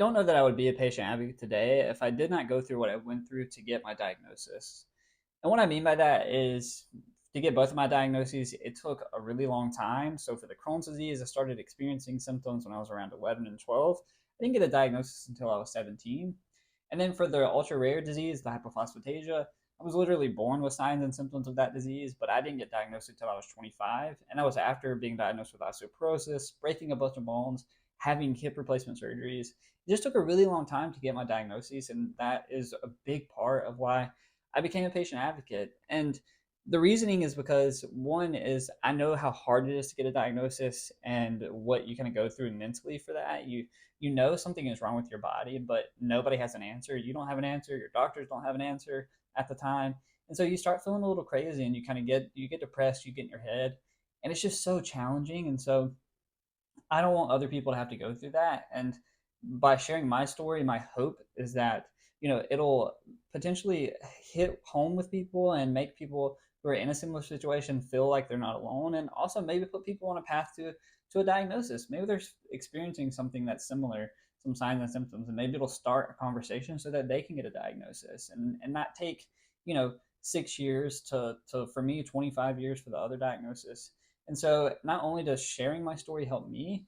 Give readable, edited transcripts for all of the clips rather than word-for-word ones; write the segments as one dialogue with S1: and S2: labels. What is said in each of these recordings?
S1: don't know that I would be a patient advocate today if I did not go through what I went through to get my diagnosis. And what I mean by that is to get both of my diagnoses, it took a really long time. So for the Crohn's disease, I started experiencing symptoms when I was around 11 and 12. I didn't get a diagnosis until I was 17. And then for the ultra rare disease, the hypophosphatasia, I was literally born with signs and symptoms of that disease, but I didn't get diagnosed until I was 25. And that was after being diagnosed with osteoporosis, breaking a bunch of bones, having hip replacement surgeries. It just took a really long time to get my diagnosis. And that is a big part of why I became a patient advocate. And the reasoning is because one is I know how hard it is to get a diagnosis and what you kind of go through mentally for that. You know something is wrong with your body, but nobody has an answer. You don't have an answer. Your doctors don't have an answer at the time, and so you start feeling a little crazy, and you get depressed. You get in your head, and it's just so challenging. And so I don't want other people to have to go through that. And by sharing my story, my hope is that, it'll potentially hit home with people and make people who are in a similar situation feel like they're not alone, and also maybe put people on a path to a diagnosis. Maybe they're experiencing something that's similar, some signs and symptoms, and maybe it'll start a conversation so that they can get a diagnosis and not take, 6 years to for me 25 years for the other diagnosis. And so not only does sharing my story help me,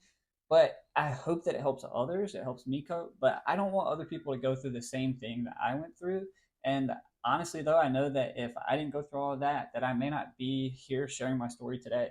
S1: but I hope that it helps others. It helps me cope. But I don't want other people to go through the same thing that I went through. And honestly, though, I know that if I didn't go through all of that, that I may not be here sharing my story today.